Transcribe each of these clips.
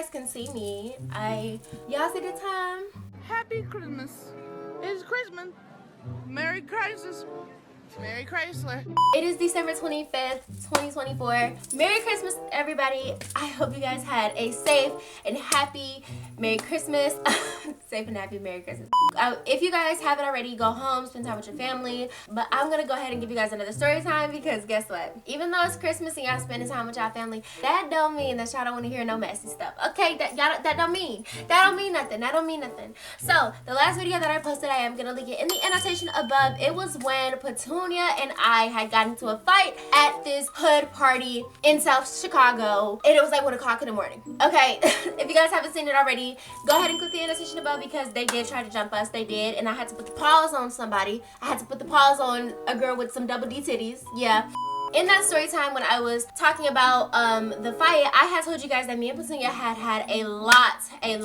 guys can see me, y'all see the time? Happy Christmas. It's Christmas. Merry Christmas. Merry Chrysler. It is December 25th, 2024. Merry Christmas, everybody. I hope you guys had a safe and happy Merry Christmas. Safe and happy Merry Christmas. If you guys haven't already, go home, spend time with your family. But I'm gonna go ahead and give you guys another story time because guess what? Even though it's Christmas and y'all spending time with y'all family, that don't mean that y'all don't want to hear no messy stuff. Okay, that don't mean nothing. That don't mean nothing. So the last video that I posted, I am gonna link it in the annotation above. It was when Petunia and I had gotten into a fight at this hood party in South Chicago, and it was like 1 o'clock in the morning. Okay, if you guys haven't seen it already, go ahead and click the annotation above because they did try to jump us. They did, and I had to put the paws on somebody. I had to put the paws on a girl with some double D titties. Yeah. In that story time, when I was talking about the fight, I had told you guys that me and Petunia had a lot. I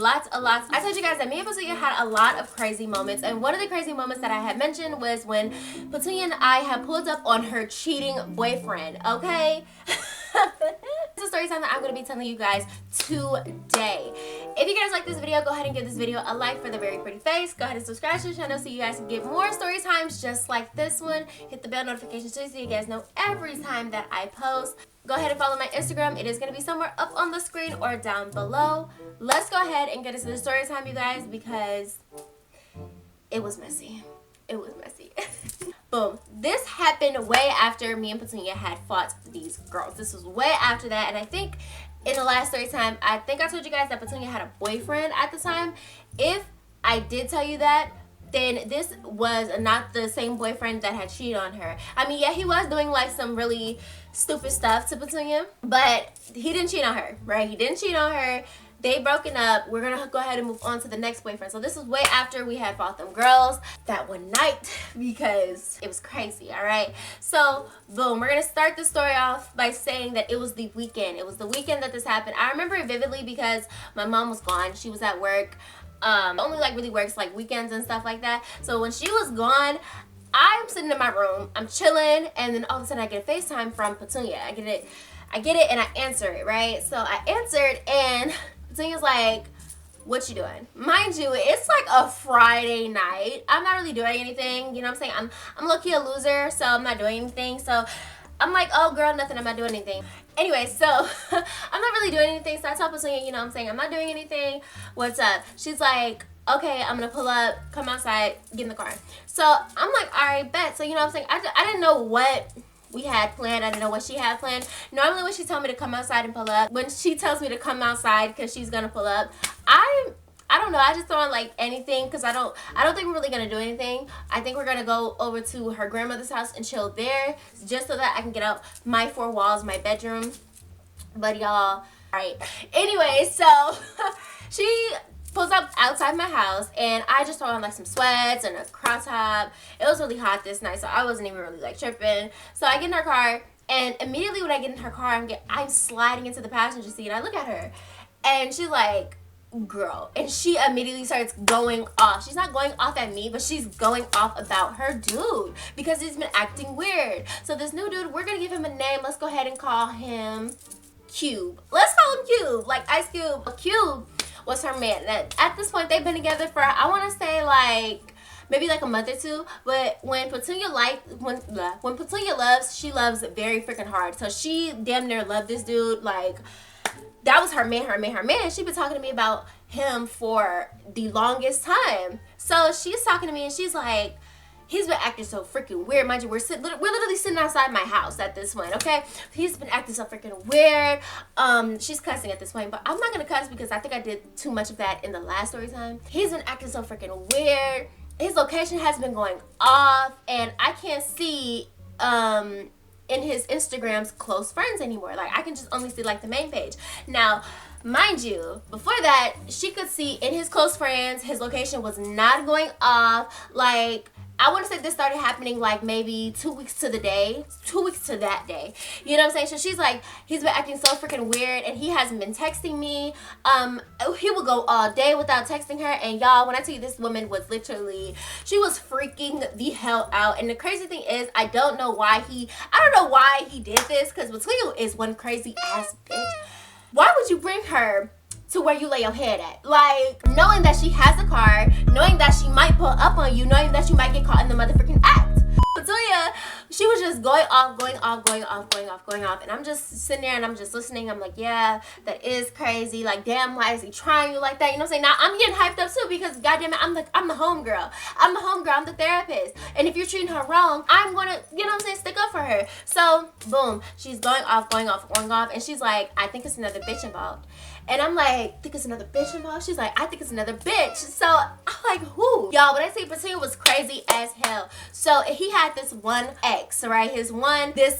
told you guys that me and Petunia had a lot of crazy moments, and one of the crazy moments that I had mentioned was when Petunia and I had pulled up on her cheating boyfriend, okay? It's a story time that I'm going to be telling you guys today. If you guys like this video, go ahead and give this video a like for the very pretty face. Go ahead and subscribe to the channel so you guys can get more story times just like this one. Hit the bell notification so you guys know every time that I post. Go ahead and follow my Instagram. It is going to be somewhere up on the screen or down below. Let's go ahead and get into the story time, you guys, because it was messy. It was messy. Boom. This happened way after me and Petunia had fought these girls. This was way after that, and I think in the last story time, I think I told you guys that Petunia had a boyfriend at the time. If I did tell you that, then this was not the same boyfriend that had cheated on her. I mean, yeah, he was doing like some really stupid stuff to Petunia, but he didn't cheat on her, right? He didn't cheat on her. They broken up. We're gonna go ahead and move on to the next boyfriend. So this was way after we had fought them girls that one night because it was crazy, all right? So boom, we're gonna start the story off by saying that it was the weekend. It was the weekend that this happened. I remember it vividly because my mom was gone. She was at work. Only like really works like weekends and stuff like that. So when she was gone, I'm sitting in my room, I'm chilling, and then all of a sudden I get a FaceTime from Petunia. I get it and I answer it, right? So I answered and Petunia's like, what you doing? Mind you, it's like a Friday night. I'm not really doing anything, you know what I'm saying? I'm low-key a loser, so I'm not doing anything. So I'm like, oh girl, nothing, I'm not doing anything. Anyway, so I'm not really doing anything. So I tell Petunia, you know what I'm saying, I'm not doing anything. What's up? She's like, okay, I'm gonna pull up, come outside, get in the car. So I'm like, all right, bet. So you know what I'm saying, I didn't know what we had planned. I didn't know what she had planned. Normally when she told me to come outside and pull up, when she tells me to come outside because she's gonna pull up, I don't know, I just don't like anything because I don't think we're really gonna do anything. I think we're gonna go over to her grandmother's house and chill there just so that I can get out my four walls, my bedroom. But y'all, alright. Anyway, so she pulls up outside my house and I just throw on like some sweats and a crop top. It was really hot this night, so I wasn't even really like tripping. So I get in her car, and immediately when I get in her car, I'm sliding into the passenger seat, and I look at her and she's like, girl, and she immediately starts going off. She's not going off at me, but she's going off about her dude because he's been acting weird. So this new dude, we're gonna give him a name. Let's go ahead and call him Cube. Let's call him Cube, like Ice Cube. Cube was her man. At this point, they've been together for, I want to say like maybe like a month or two. But when Petunia when Petunia loves, she loves very freaking hard. So she damn near loved this dude. Like that was her man. She's been talking to me about him for the longest time. So she's talking to me and she's like, he's been acting so freaking weird. Mind you, we're literally sitting outside my house at this point, okay? He's been acting so freaking weird. She's cussing at this point, but I'm not gonna cuss because I think I did too much of that in the last story time. He's been acting so freaking weird. His location has been going off, and I can't see in his Instagram's close friends anymore. Like I can just only see like the main page. Now, mind you, before that, she could see in his close friends, his location was not going off. Like I want to say this started happening like maybe 2 weeks to that day. You know what I'm saying? So she's like, he's been acting so freaking weird and he hasn't been texting me. He would go all day without texting her. And y'all, when I tell you, this woman was literally, she was freaking the hell out. And the crazy thing is, I don't know why he did this, because Petunia is one crazy ass bitch. Why would you bring her to where you lay your head at. Like, knowing that she has a car, knowing that she might pull up on you, knowing that you might get caught in the motherfucking act. Petunia, she was just going off, and I'm just sitting there and I'm just listening. I'm like, yeah, that is crazy. Like, damn, why is he trying you like that? You know what I'm saying? Now I'm getting hyped up too because goddamn it, I'm the homegirl. I'm the therapist. And if you're treating her wrong, I'm gonna, you know what I'm saying, stick up for her. So boom, she's going off, and she's like, I think it's another bitch involved. And I'm like, think it's another bitch involved? She's like, I think it's another bitch. So I'm like, who? Y'all, when I say Petunia was crazy as hell. So he had this one ex, right? This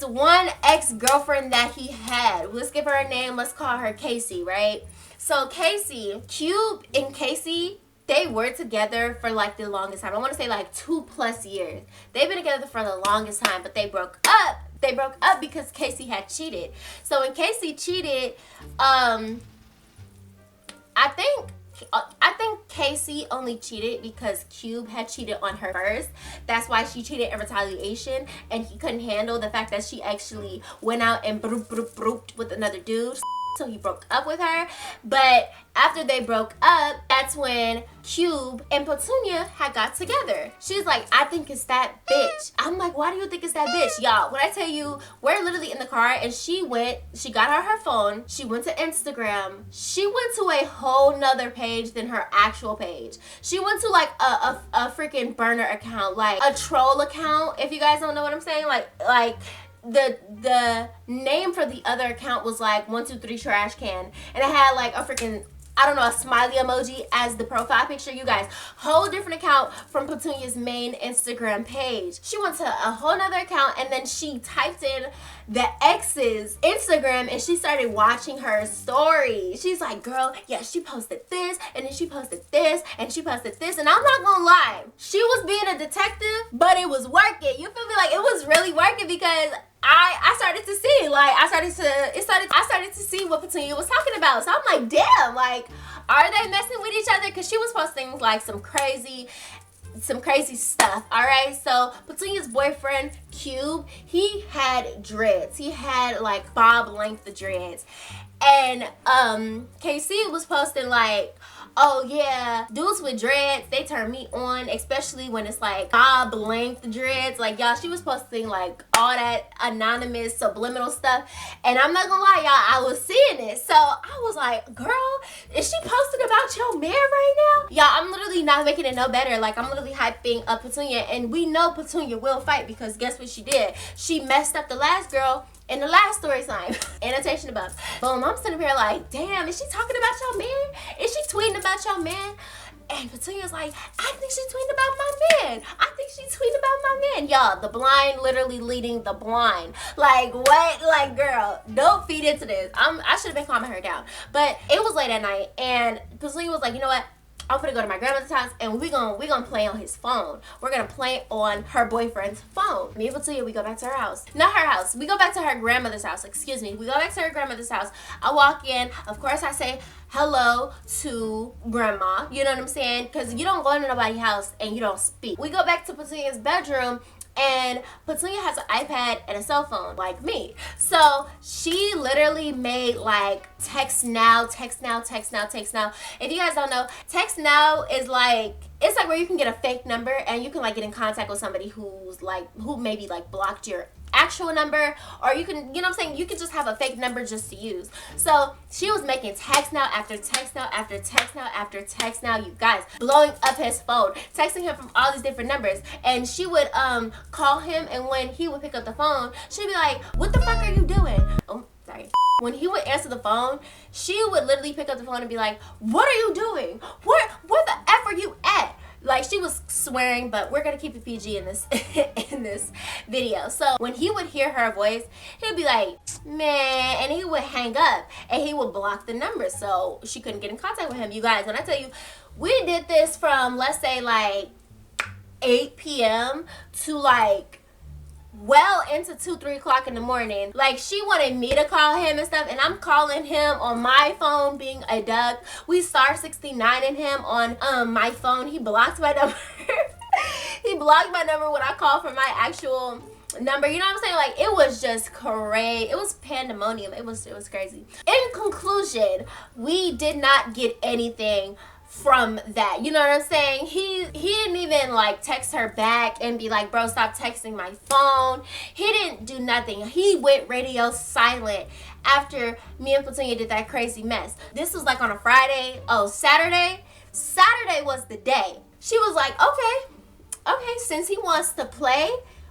one ex-girlfriend that he had. Let's give her a name. Let's call her Casey, right? So Casey, Cube and Casey, they were together for like the longest time. I want to say like 2+ years. They've been together for the longest time, but they broke up. They broke up because Casey had cheated. So when Casey cheated, I think Casey only cheated because Cube had cheated on her first. That's why she cheated in retaliation, and he couldn't handle the fact that she actually went out and brooped with another dude. So he broke up with her. But after they broke up, that's when Cube and Petunia had got together. She's like, I think it's that bitch. I'm like, why do you think it's that bitch? Y'all, when I tell you, we're literally in the car and she got out her phone, she went to Instagram, she went to a whole nother page than her actual page. She went to like a freaking burner account, like a troll account, if you guys don't know what I'm saying. Like the name for the other account was like 123 trash can, and it had like a freaking, I don't know, a smiley emoji as the profile picture. You guys, whole different account from Petunia's main Instagram page. She went to a whole nother account and then she typed in the ex's Instagram and she started watching her story. She's like, girl, yeah, she posted this and then she posted this and she posted this. And I'm not gonna lie, she was being a detective, but it was working. You feel me? Like, it was really working because I started to see, like, I started to see what Petunia was talking about. So I'm like, damn, like, are they messing with each other? Because she was posting like some crazy stuff. All right, so Petunia's boyfriend Cube, he had dreads. He had like bob length dreads, and KC was posting like, oh yeah, dudes with dreads, they turn me on, especially when it's like bob length dreads. Like, y'all, she was posting like all that anonymous subliminal stuff, and I'm not gonna lie, y'all, I was seeing it. So I was like, girl, is she posting about your man right now? Y'all, I'm literally not making it no better. Like, I'm literally hyping up Petunia, and we know Petunia will fight because guess what she did? She messed up the last girl in the last story time. Annotation above. Boom, I'm sitting here like, damn, is she talking about your man? Is she tweeting about your man? And Petunia's like, I think she's tweeting about my man. I think she's tweeting about my man. Y'all, the blind literally leading the blind. Like, what? Like, girl, don't feed into this. I should have been calming her down. But it was late at night, and Petunia was like, you know what? I'm gonna go to my grandmother's house and we gonna play on his phone. We're gonna play on her boyfriend's phone. Me and Petunia, we go back to her house. Not her house. We go back to her grandmother's house. Excuse me. We go back to her grandmother's house. I walk in. Of course, I say hello to grandma. You know what I'm saying? Because you don't go into nobody's house and you don't speak. We go back to Petunia's bedroom. And Petunia has an iPad and a cell phone, like me. So she literally made like text now. If you guys don't know, text now is like, it's like where you can get a fake number and you can like get in contact with somebody who's like, who maybe like blocked your actual number, or you can, you know what I'm saying, you can just have a fake number just to use. So she was making text now after text now after text now after text now, you guys, blowing up his phone, texting him from all these different numbers. And she would call him, and when he would pick up the phone, she'd be like, what the fuck are you doing? Oh, sorry. When he would answer the phone, she would literally pick up the phone and be like, what are you doing? Where the F are you at? Like, she was swearing, but we're gonna keep it PG in this in this video. So when he would hear her voice, he'd be like, man, and he would hang up and he would block the number so she couldn't get in contact with him. You guys, when I tell you, we did this from, let's say, like 8 p.m. to like well into 2-3 o'clock in the morning. Like, she wanted me to call him and stuff, and I'm calling him on my phone being a duck. We star 69 in him on my phone. He blocked my number. He blocked my number when I called from my actual number. You know what I'm saying? Like, it was just crazy. It was pandemonium. It was crazy. In conclusion, we did not get anything from that. You know what I'm saying? He didn't even like text her back and be like, bro, stop texting my phone. He didn't do nothing. He went radio silent after me and Petunia did that crazy mess. This was like on a Friday. Oh, Saturday was the day. She was like, okay, since he wants to play,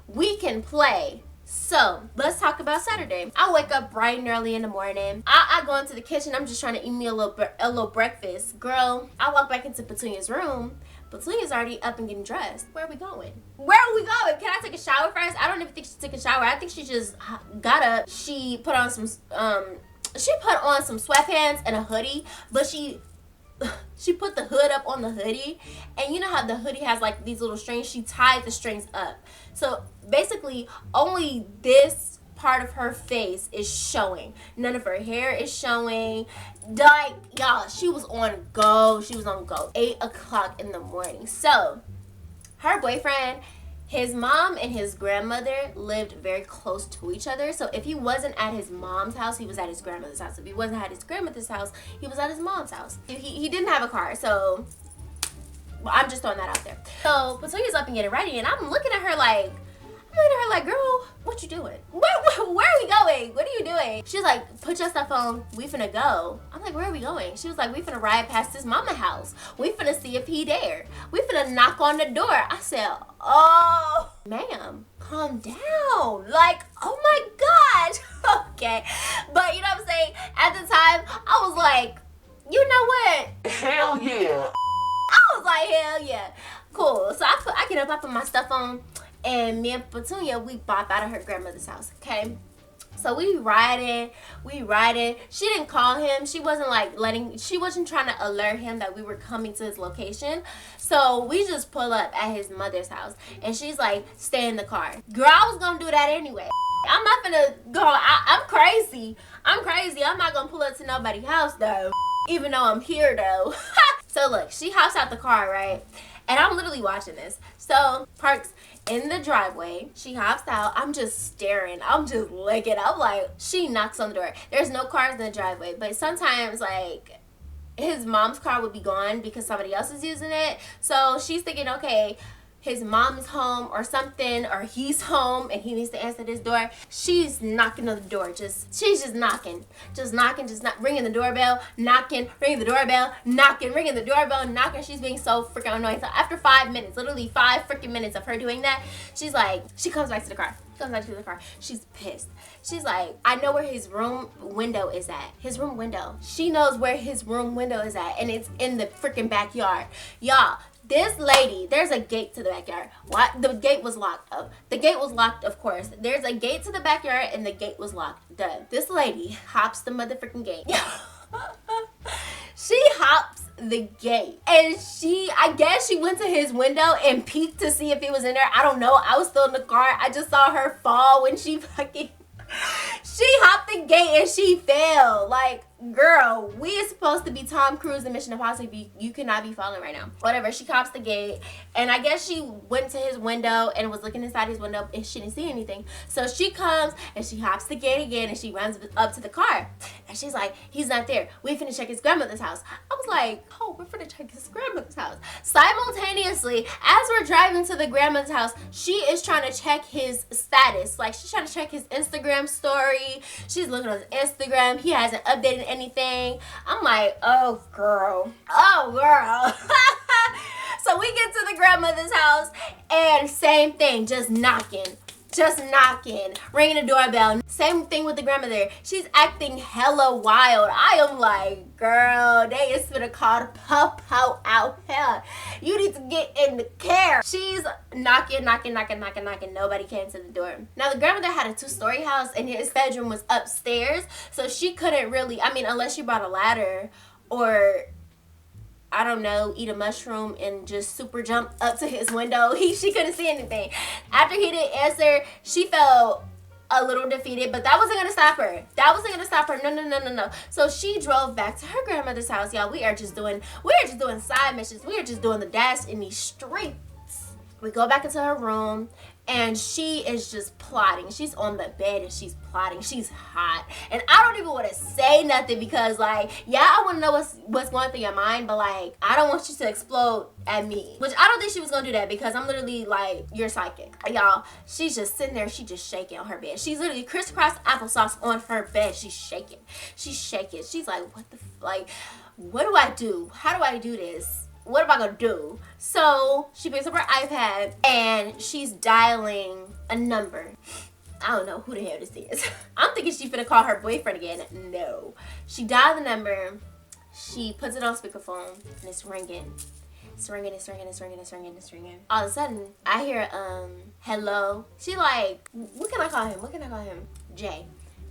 we can play. So let's talk about Saturday. I wake up bright and early in the morning. I go into the kitchen. I'm just trying to eat me a little breakfast. Girl, I walk back into Petunia's room. Petunia's already up and getting dressed. Where are we going? Where are we going? Can I take a shower first? I don't even think she took a shower. I think she just got up. She put on some sweatpants and a hoodie, but she put the hood up on the hoodie, and you know how the hoodie has like these little strings? She tied the strings up. So basically only this part of her face is showing. None of her hair is showing. Like, y'all, she was on go. 8 o'clock in the morning. So her boyfriend, his mom and his grandmother lived very close to each other. So if he wasn't at his mom's house, he was at his grandmother's house. If he wasn't at his grandmother's house, he was at his mom's house. He didn't have a car, so I'm just throwing that out there. So Petunia's up and getting ready, and I'm looking at her like, girl, what you doing? Where are we going? What are you doing? She's like, put your stuff on. We finna go. I'm like, where are we going? She was like, we finna ride past his mama house. We finna see if he there. We finna knock on the door. I said, oh, ma'am, calm down. Like, oh my God. Okay. But you know what I'm saying? At the time, I was like, you know what? Hell yeah. I was like, hell yeah. Cool. So I get up, I put my stuff on. And me and Petunia, we bop out of her grandmother's house, okay? So we riding. She didn't call him. She wasn't trying to alert him that we were coming to his location. So we just pull up at his mother's house. And she's like, stay in the car. Girl, I was gonna do that anyway. I'm not gonna go, I'm crazy. I'm not gonna pull up to nobody's house though. Even though I'm here though. So look, she hops out the car, right? And I'm literally watching this. So parks in the driveway. She hops out. I'm just staring. I'm just looking. I'm like, she knocks on the door. There's no cars in the driveway. But sometimes, like, his mom's car would be gone because somebody else is using it. So she's thinking, okay, his mom's home or something, or he's home and he needs to answer this door. She's knocking on the door. She's just knocking, ringing the doorbell, knocking, ringing the doorbell, knocking, ringing the doorbell, knocking. She's being so freaking annoying. So after 5 minutes, literally 5 freaking minutes of her doing that, she's like, she comes back to the car. She's pissed. She's like, I know where his room window is at. His room window. She knows where his room window is at, and it's in the freaking backyard. Y'all, this lady, there's a gate to the backyard. What? The gate was locked up. The gate was locked, of course. There's a gate to the backyard, and the gate was locked. Done. This lady hops the motherfucking gate. She hops the gate, and I guess she went to his window and peeked to see if he was in there. I don't know. I was still in the car. I just saw her fall when she hopped the gate and she fell. Like, girl, we is supposed to be Tom Cruise in Mission Impossible. You cannot be falling right now. Whatever. She hops the gate, and I guess she went to his window and was looking inside his window, and she didn't see anything. So she comes and she hops the gate again, and she runs up to the car, and she's like, he's not there. We finna check his grandmother's house. I was like, oh, we're finna check his grandmother's house. Simultaneously, as we're driving to the grandmother's house, she is trying to check his status. Like, she's trying to check his Instagram story. She's looking on his Instagram. He hasn't updated anything. I'm like, oh girl. So we get to the grandmother's house, and same thing, just knocking, ringing the doorbell. Same thing with the grandmother. She's acting hella wild. I am like, girl, they is finna call the po-po out here. You need to get in the care. She's knocking. Nobody came to the door. Now, the grandmother had a 2-story house, and his bedroom was upstairs, so she couldn't really, unless she brought a ladder or, I don't know, eat a mushroom and just super jump up to his window. She couldn't see anything. After he didn't answer, she felt a little defeated, but that wasn't gonna stop her. No. So she drove back to her grandmother's house. Y'all, we are just doing side missions. We are just doing the dash in these streets. We go back into her room, and she is just plotting. She's on the bed and she's plotting. She's hot, and I don't even want to say nothing because, like, yeah, I want to know what's going through your mind, but like, I don't want you to explode at me. Which I don't think she was gonna do that because I'm literally like, you're psychic, y'all. She's just sitting there. She just shaking on her bed. She's literally crisscross applesauce on her bed. She's shaking. She's shaking. She's like, what the like? What do I do? How do I do this? What am I gonna do? So she picks up her iPad and she's dialing a number. I don't know who the hell this is. I'm thinking she's finna call her boyfriend again. No. She dialed the number. She puts it on speakerphone and it's ringing. It's ringing, it's ringing, it's ringing, it's ringing, it's ringing. All of a sudden, I hear, hello. She like, what can I call him? What can I call him? Jay.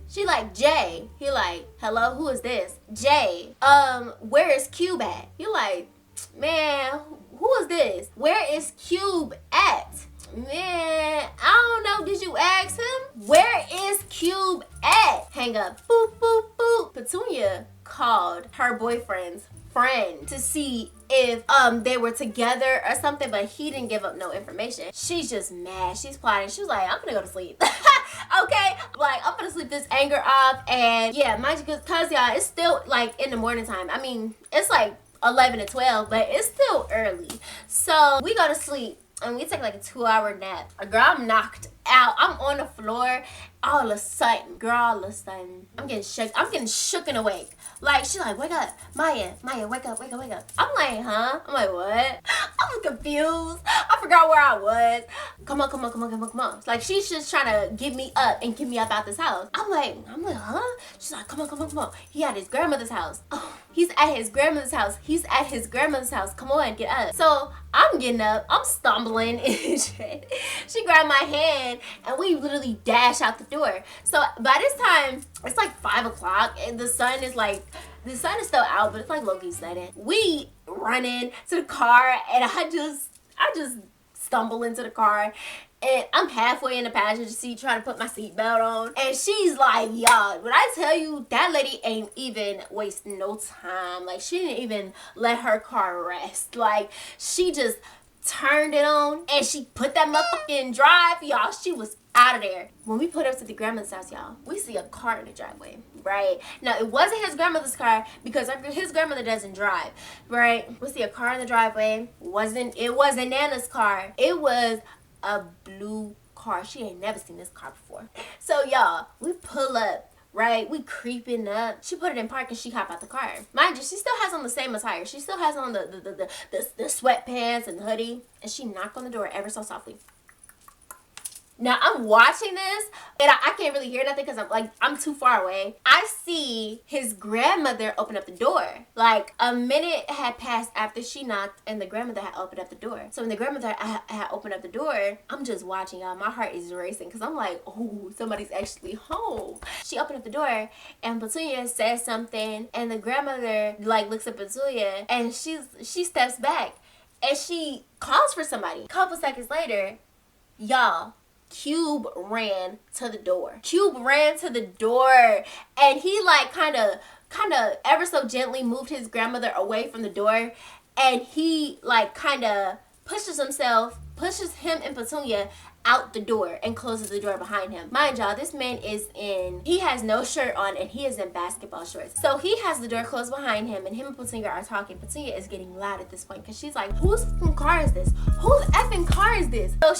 She like, Jay. He like, hello, who is this? Jay. Where is Cube at? You like, man, who is this? Where is Cube at? Man, I don't know. Did you ask him? Where is Cube at? Hang up. Boop, boop, boop. Petunia called her boyfriend's friend to see if they were together or something, but he didn't give up no information. She's just mad. She's plotting. She was like, I'm gonna go to sleep. Okay, like, I'm gonna sleep this anger off. And yeah, mind you, cause y'all, it's still like in the morning time. I mean, it's like 11 to 12, but it's still early. So we go to sleep and we take like a 2-hour nap. Girl, I'm knocked out. I'm on the floor. All of a sudden, girl, all of a sudden, I'm getting shook. I'm getting shook and awake. Like, she's like, wake up. Maya, wake up, wake up, wake up. I'm like, huh? I'm like, what? I'm confused. I forgot where I was. Come on, come on, come on, come on, come on. Like, she's just trying to get me up and get me up out this house. I'm like, huh? She's like, come on, come on, come on. He at his grandmother's house. Oh, he's at his grandmother's house. He's at his grandmother's house. Come on, get up. So I'm getting up. I'm stumbling and shit. She grabbed my hand and we literally dash out the door. So by this time, it's like 5 o'clock and the sun is still out, but it's like low-key setting. We running to the car and I just stumble into the car and I'm halfway in the passenger seat trying to put my seatbelt on. And she's like, y'all, when I tell you, that lady ain't even wasting no time. Like, she didn't even let her car rest. Like, she just turned it on and she put that motherfucking drive, y'all. She was out of there. When we put up to the grandmother's house, y'all, we see a car in the driveway, right? Now, it wasn't his grandmother's car because his grandmother doesn't drive, right? We see a car in the driveway. It wasn't Nana's car. It was a blue car. She ain't never seen this car before. So, y'all, we pull up. Right, we creeping up. She put it in park and she hop out the car. Mind you, she still has on the same attire. She still has on the sweatpants and the hoodie. And she knocked on the door ever so softly. Now, I'm watching this, and I can't really hear nothing because I'm too far away. I see his grandmother open up the door. Like, a minute had passed after she knocked, and the grandmother had opened up the door. So when the grandmother had opened up the door, I'm just watching, y'all. My heart is racing because I'm like, oh, somebody's actually home. She opened up the door, and Petunia says something, and the grandmother, like, looks at Petunia, and she steps back, and she calls for somebody. A couple seconds later, y'all, Cube ran to the door. Cube ran to the door and he like kind of ever so gently moved his grandmother away from the door, and he like kind of pushes him and Petunia out the door and closes the door behind him. Mind y'all, this man he has no shirt on and he is in basketball shorts. So he has the door closed behind him and him and Petunia are talking. Petunia is getting loud at this point because she's like, whose fucking car is this? Whose effing car is this? So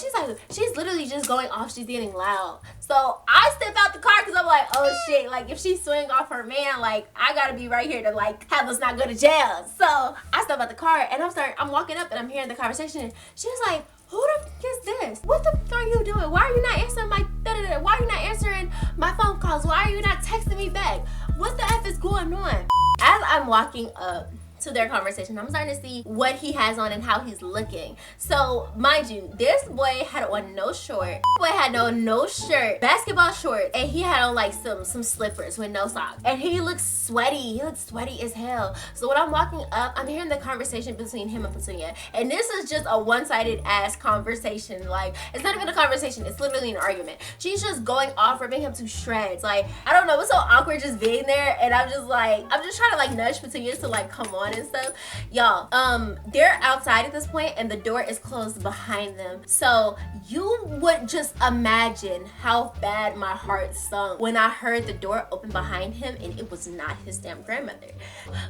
she's literally just going off. She's getting loud. So I step out the car because I'm like, oh shit, like if she swing off her man, like I gotta be right here to like have us not go to jail. So I step out the car and I'm walking up and I'm hearing the conversation. She was like, who the fuck is this? What the fuck are you doing? Why are you not answering my Why are you not answering my phone calls? Why are you not texting me back? What the F is going on? As I'm walking up to their conversation, I'm starting to see what he has on and how he's looking. So mind you, this boy had on no short. Boy had on no shirt, basketball shorts, and he had on like some slippers with no socks. And he looks sweaty. He looks sweaty as hell. So when I'm walking up, I'm hearing the conversation between him and Petunia. And this is just a one-sided ass conversation. Like, it's not even a conversation, it's literally an argument. She's just going off, ripping him to shreds. Like, I don't know, it's so awkward just being there. And I'm just trying to like nudge Petunia to like come on and stuff. Y'all, they're outside at this point and the door is closed behind them. So you would just imagine how bad my heart sunk when I heard the door open behind him and it was not his damn grandmother.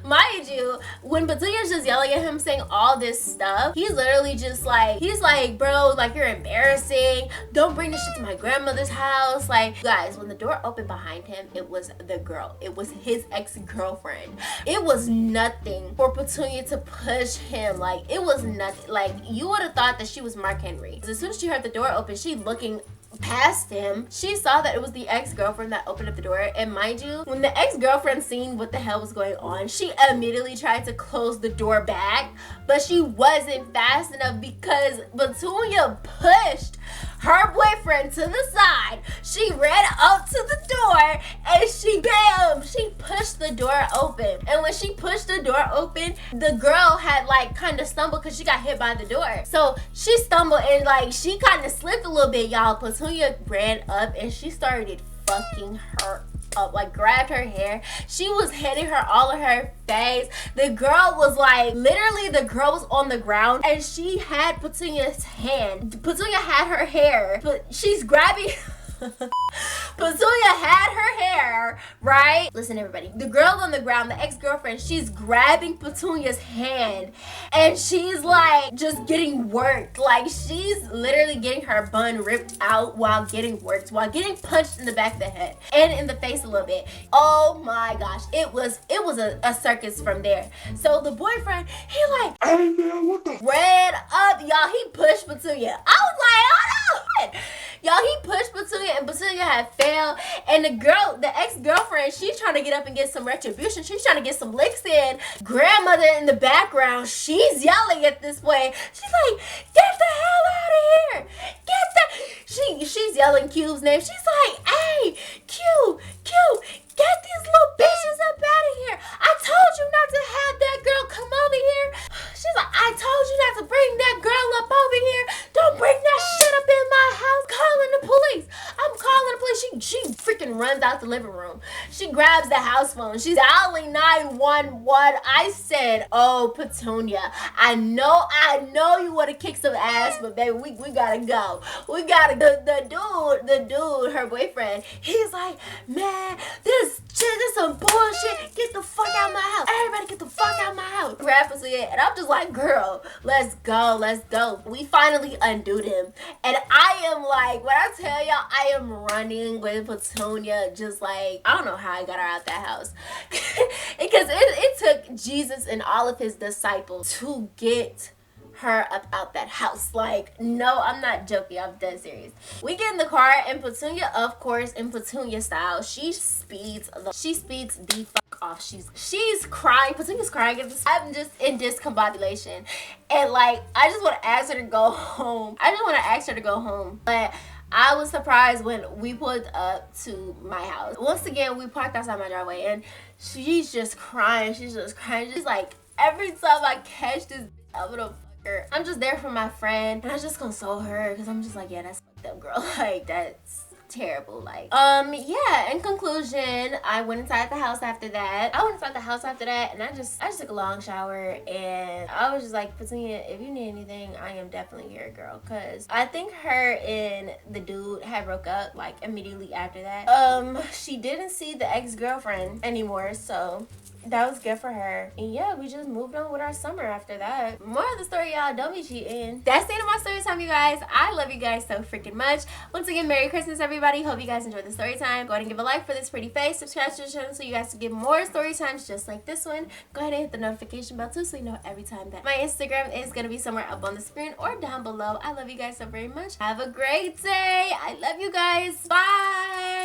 Mind you, when Petunia's just yelling at him saying all this stuff, he's literally just like, bro, like, you're embarrassing. Don't bring this shit to my grandmother's house. Like, guys, when the door opened behind him, it was the girl. It was his ex-girlfriend. It was nothing for Petunia to push him. Like, it was nothing. Like, you would have thought that she was Mark Henry. As soon as she heard the door open, she looking past him, she saw that it was the ex-girlfriend that opened up the door. And mind you, when the ex-girlfriend seen what the hell was going on, she immediately tried to close the door back, but she wasn't fast enough because Petunia pushed her boyfriend to the side. She ran up to the door and she pushed the door open. And when she pushed the door open, the girl had like kind of stumbled because she got hit by the door. So she stumbled and like she kind of slipped a little bit, y'all. Petunia ran up and she started fucking her up, like grabbed her hair. She was hitting her all in her face. The girl was like, literally the girl was on the ground and she had Petunia's hand. Petunia had her hair, but she's grabbing Petunia had her hair, right? Listen, everybody. The girl on the ground, the ex-girlfriend, she's grabbing Petunia's hand and she's like just getting worked. Like, she's literally getting her bun ripped out while getting worked, while getting punched in the back of the head and in the face a little bit. Oh my gosh. It was a circus from there. So the boyfriend, he like, hey man, what the? Ran up, y'all. He pushed Petunia. I was like, hold on. Y'all, he pushed Petunia and Petunia had failed. And the ex-girlfriend, she's trying to get up and get some retribution. She's trying to get some licks in. Grandmother in the background, she's yelling at this point. She's like, get the hell out of here. She's yelling Cube's name. She's like, hey, Cube, get these little bitches up out of here. I told you not to have that girl come over here. She's like, I told you not to bring that girl up over here. Don't bring that shit up in my house. Calling the police. I'm calling the police. She freaking runs out the living room. She grabs the house phone. She's dialing 911. I said, oh, Petunia, I know you want to kick some ass, but baby, we gotta go. We gotta go. The dude, her boyfriend, he's like, man, this is some bullshit. Get the fuck out of my house. Everybody get the fuck out of my house. Grab Petunia, and I'm just like, girl, let's go. We finally undid him. And I am like, when I tell y'all, I am running with Petunia, just like, I don't know how I got her out that house. Because it took Jesus and all of his disciples to get her up out that house. Like, no, I'm not joking. I'm dead serious. We get in the car and Petunia, of course, in Petunia style, she speeds the fuck off. She's crying. Petunia's crying. I'm just in discombobulation. And like, I just want to ask her to go home. But I was surprised when we pulled up to my house. Once again, we parked outside my driveway and she's just crying. She's like, every time I catch this, I'm gonna fuck her. I'm just there for my friend and I just console her because I'm just like, yeah, that's fucked up, girl. Like, that's terrible. Like, yeah, in conclusion, I went inside the house after that. And I just took a long shower and I was just like, Petunia, if you need anything, I am definitely here, girl. Cause I think her and the dude had broke up like immediately after that. She didn't see the ex-girlfriend anymore, so that was good for her. And yeah, we just moved on with our summer after that. More of the story, y'all. Don't be cheating. That's the end of my story time, you guys. I love you guys so freaking much. Once again, Merry Christmas, everybody. Hope you guys enjoyed the story time. Go ahead and give a like for this pretty face. Subscribe to the channel so you guys can get more story times just like this one. Go ahead and hit the notification bell too so you know every time that my Instagram is going to be somewhere up on the screen or down below. I love you guys so very much. Have a great day. I love you guys. Bye.